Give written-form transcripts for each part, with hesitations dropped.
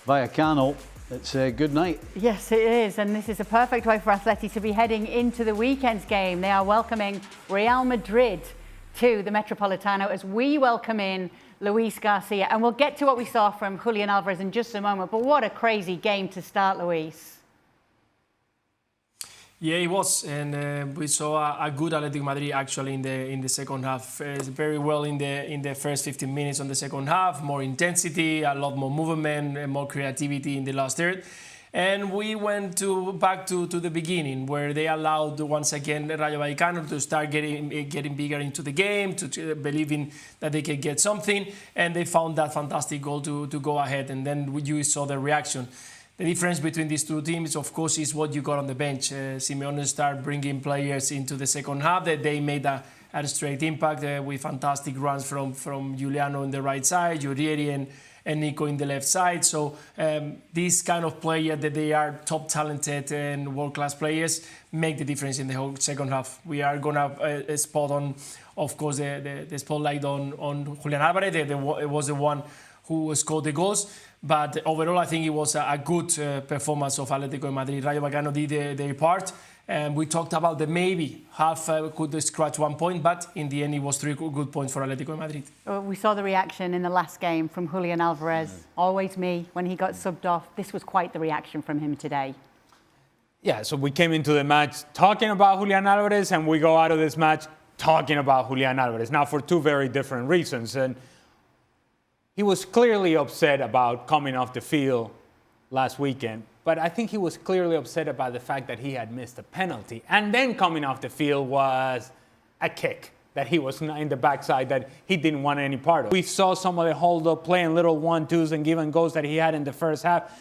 Vallecano, it's a good night. Yes, it is, and this is a perfect way for Atleti to be heading into the weekend's game. They are welcoming Real Madrid to the Metropolitano as we welcome in Luis Garcia. And we'll get to what we saw from Julian Alvarez in just a moment, but what a crazy game to start, Luis. Yeah, it was, and we saw a good Atletico Madrid actually in the second half. Very well in the first 15 minutes on the second half. More intensity, a lot more movement, and more creativity in the last third. And we went back to the beginning, where they allowed once again Rayo Vallecano to start getting bigger into the game, to believing that they could get something, and they found that fantastic goal to go ahead. And then you saw the reaction. The difference between these two teams, of course, is what you got on the bench. Simeone started bringing players into the second half that they made a straight impact with fantastic runs from Juliano on the right side, Urieri and Nico in the left side. So these kind of players that they are top talented and world-class players make the difference in the whole second half. We are going to spot on, of course, the spotlight on Julian Alvarez. It was the one who scored the goals. But overall, I think it was a good performance of Atletico Madrid. Rayo Vallecano did their part. And we talked about the maybe half could scratch 1 point, but in the end, it was 3 good points for Atletico Madrid. We saw the reaction in the last game from Julian Alvarez. Always me, when he got subbed off. This was quite the reaction from him today. Yeah, so we came into the match talking about Julian Alvarez, and we go out of this match talking about Julian Alvarez. Now, for two very different reasons. And he was clearly upset about coming off the field last weekend, but I think he was clearly upset about the fact that he had missed a penalty. And then coming off the field was a kick that he was in the backside that he didn't want any part of. We saw some of the hold-up play and little 1-2s and give and goes that he had in the first half.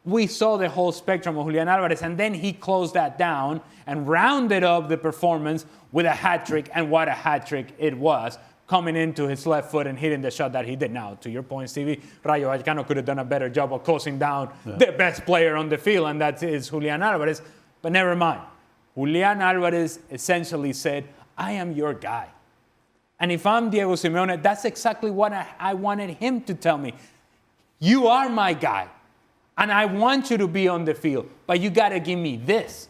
We saw the whole spectrum of Julian Alvarez, and then he closed that down and rounded up the performance with a hat-trick, and what a hat-trick it was, coming into his left foot and hitting the shot that he did. Now, to your point, Stevie, Rayo Vallecano could have done a better job of closing down the best player on the field, and that is Julian Alvarez. But never mind. Julian Alvarez essentially said, I am your guy. And if I'm Diego Simeone, that's exactly what I wanted him to tell me. You are my guy, and I want you to be on the field, but you got to give me this.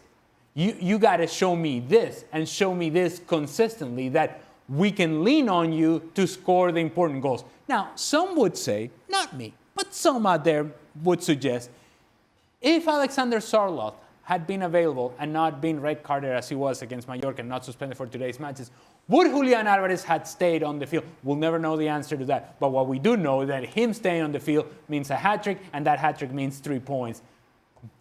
You got to show me this, and show me this consistently, that we can lean on you to score the important goals. Now, some would say, not me, but some out there would suggest, if Alexander Sarloth had been available and not been red carded as he was against Mallorca and not suspended for today's matches, would Julian Alvarez had stayed on the field? We'll never know the answer to that. But what we do know is that him staying on the field means a hat-trick, and that hat-trick means 3 points.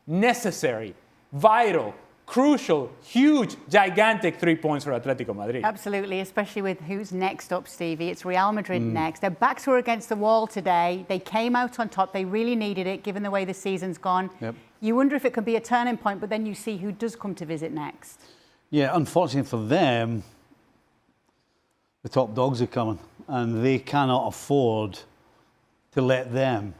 Necessary, vital, crucial, huge, gigantic 3 points for Atletico Madrid. Absolutely, especially with who's next up, Stevie. It's Real Madrid next. Their backs were against the wall today. They came out on top. They really needed it, given the way the season's gone. Yep. You wonder if it could be a turning point, but then you see who does come to visit next. Yeah, unfortunately for them, the top dogs are coming, and they cannot afford to let them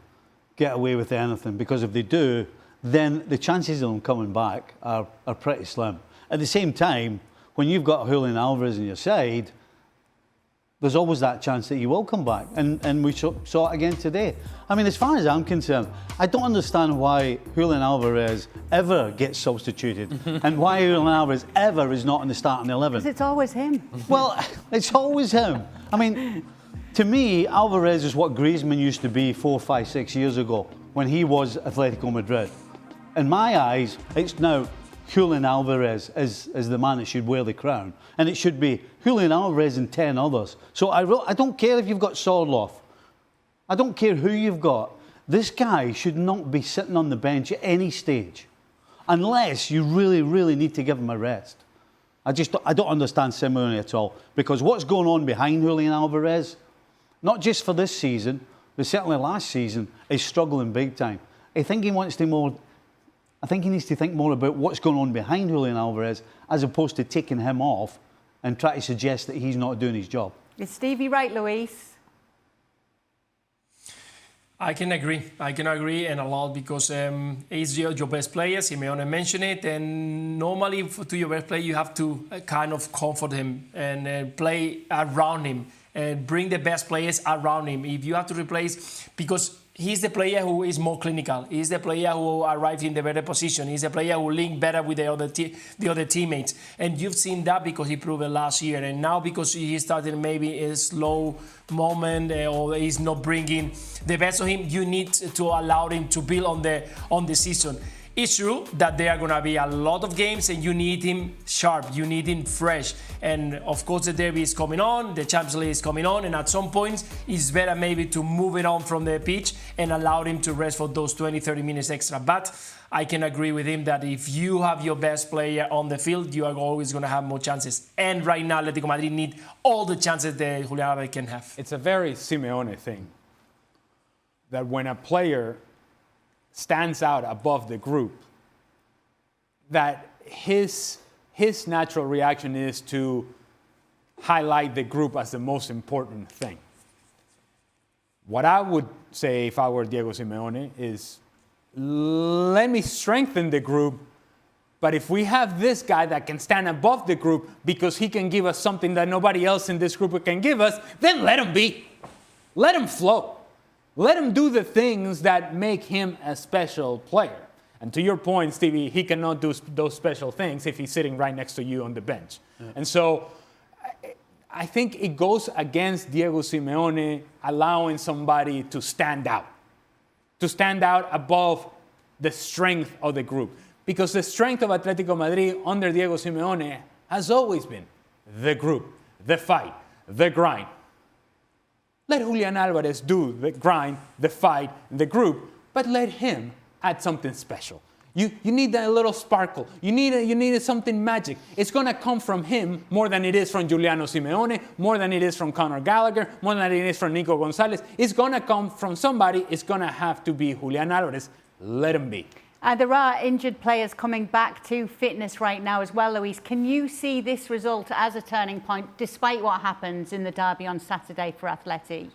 get away with anything, because if they do, then the chances of them coming back are pretty slim. At the same time, when you've got Julian Alvarez on your side, there's always that chance that he will come back. And we saw it again today. I mean, as far as I'm concerned, I don't understand why Julian Alvarez ever gets substituted and why Julian Alvarez ever is not in the starting 11. Because it's always him. Well, it's always him. I mean, to me, Alvarez is what Griezmann used to be 4, 5, 6 years ago when he was Atletico Madrid. In my eyes, it's now Julian Alvarez as the man that should wear the crown. And it should be Julian Alvarez and 10 others. So I don't care if you've got Sorloth. I don't care who you've got. This guy should not be sitting on the bench at any stage, unless you really, really need to give him a rest. I don't understand Simeone at all. Because what's going on behind Julian Alvarez, not just for this season, but certainly last season, is struggling big time. I think he needs to think more about what's going on behind Julian Alvarez, as opposed to taking him off and try to suggest that he's not doing his job. Is Stevie right, Luis? I can agree, and a lot, because he's your best player. Simeone mentioned it, and normally to your best player you have to kind of comfort him and play around him and bring the best players around him. If you have to replace, because he's the player who is more clinical. He's the player who arrived in the better position. He's the player who linked better with the other teammates. And you've seen that because he proved it last year. And now because he started maybe a slow moment or he's not bringing the best of him, you need to allow him to build on the season. It's true that there are going to be a lot of games and you need him sharp, you need him fresh. And of course the derby is coming on, the Champions League is coming on, and at some points it's better maybe to move it on from the pitch and allow him to rest for those 20-30 minutes extra. But I can agree with him that if you have your best player on the field, you are always going to have more chances. And right now Atletico Madrid need all the chances that Julian Alvarez can have. It's a very Simeone thing, that when a player stands out above the group, that his natural reaction is to highlight the group as the most important thing. What I would say if I were Diego Simeone is, let me strengthen the group, but if we have this guy that can stand above the group because he can give us something that nobody else in this group can give us, then let him be. Let him flow. Let him do the things that make him a special player. And to your point, Stevie, he cannot do those special things if he's sitting right next to you on the bench. Yeah. And so I think it goes against Diego Simeone allowing somebody to stand out above the strength of the group. Because the strength of Atletico Madrid under Diego Simeone has always been the group, the fight, the grind. Let Julian Alvarez do the grind, the fight, the group, but let him add something special. You need that little sparkle. You need something magic. It's going to come from him more than it is from Giuliano Simeone, more than it is from Conor Gallagher, more than it is from Nico Gonzalez. It's going to come from somebody. It's going to have to be Julian Alvarez. Let him be. There are injured players coming back to fitness right now as well, Luis. Can you see this result as a turning point, despite what happens in the derby on Saturday for Atleti?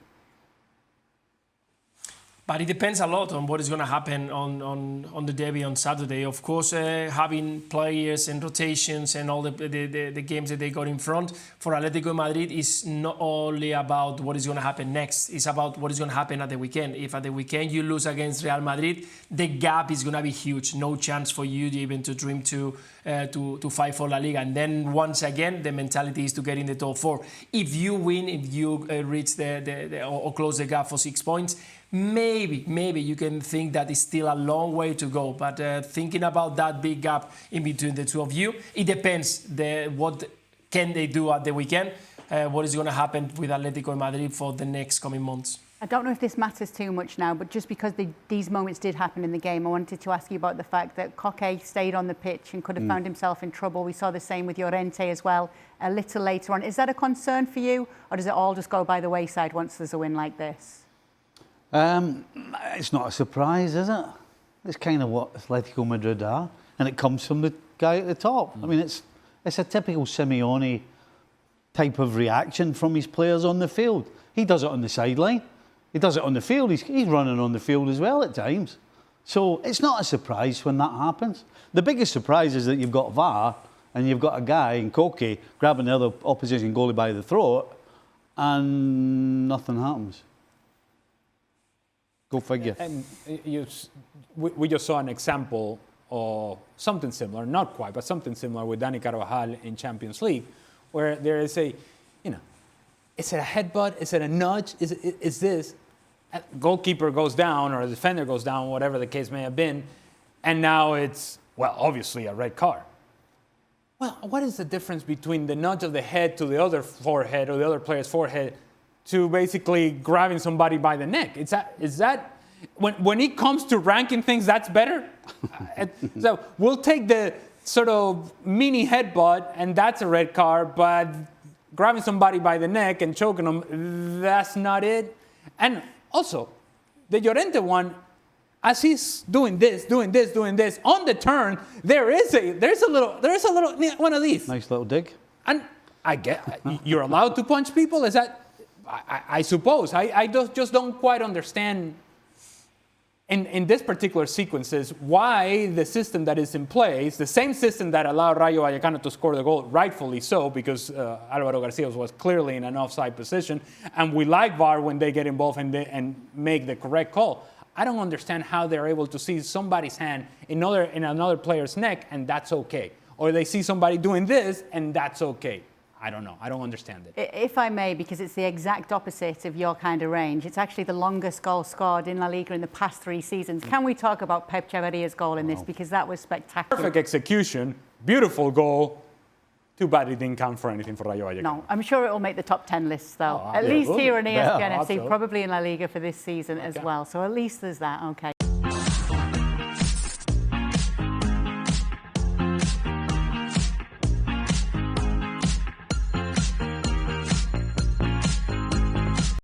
But it depends a lot on what is going to happen on the derby on Saturday. Of course, having players and rotations and all the games that they got in front for Atletico Madrid is not only about what is going to happen next. It's about what is going to happen at the weekend. If at the weekend you lose against Real Madrid, the gap is going to be huge. No chance for you even to dream to fight for La Liga. And then once again, the mentality is to get in the top four. If you win, if you reach or close the gap for 6 points, maybe you can think that it's still a long way to go. But thinking about that big gap in between the two of you, it depends what can they do at the weekend, what is going to happen with Atletico Madrid for the next coming months. I don't know if this matters too much now, but just because these moments did happen in the game, I wanted to ask you about the fact that Koke stayed on the pitch and could have found himself in trouble. We saw the same with Llorente as well a little later on. Is that a concern for you, or does it all just go by the wayside once there's a win like this? It's not a surprise, is it? It's kind of what Atletico Madrid are, and it comes from the guy at the top. I mean, it's a typical Simeone type of reaction from his players on the field. He does it on the sideline. He does it on the field. He's running on the field as well at times. So it's not a surprise when that happens. The biggest surprise is that you've got VAR and you've got a guy in Koke grabbing the other opposition goalie by the throat and nothing happens. Go figure. And we just saw an example of something similar, not quite, but something similar with Dani Carvajal in Champions League, where there is is it a headbutt? Is it a nudge? Is this? A goalkeeper goes down or a defender goes down, whatever the case may have been, and now it's, well, obviously a red card. Well, what is the difference between the nudge of the head to the other forehead or the other player's forehead to basically grabbing somebody by the neck? Is that when it comes to ranking things, that's better? So we'll take the sort of mini headbutt, and that's a red card, but grabbing somebody by the neck and choking them, that's not it. And also, the Llorente one, as he's doing this, on the turn, there's a little one of these. Nice little dig. And I get you're allowed to punch people. Is that? I suppose. I just don't quite understand in this particular sequences why the system that is in place, the same system that allowed Rayo Vallecano to score the goal, rightfully so, because Álvaro Garcia was clearly in an offside position, and we like VAR when they get involved and make the correct call. I don't understand how they're able to see somebody's hand in another player's neck, and that's okay. Or they see somebody doing this, and that's okay. I don't know. I don't understand it. If I may, because it's the exact opposite of your kind of range, it's actually the longest goal scored in La Liga in the past 3 seasons. Can we talk about Pep Cheveria's goal in this? Because that was spectacular. Perfect execution, beautiful goal. Too bad it didn't count for anything for Rayo Vallecano. No, I'm sure it will make the top 10 lists, though. Oh, at least here on ESPN Yeah, FC, so. probably in La Liga for this season as well. So at least there's that. Okay.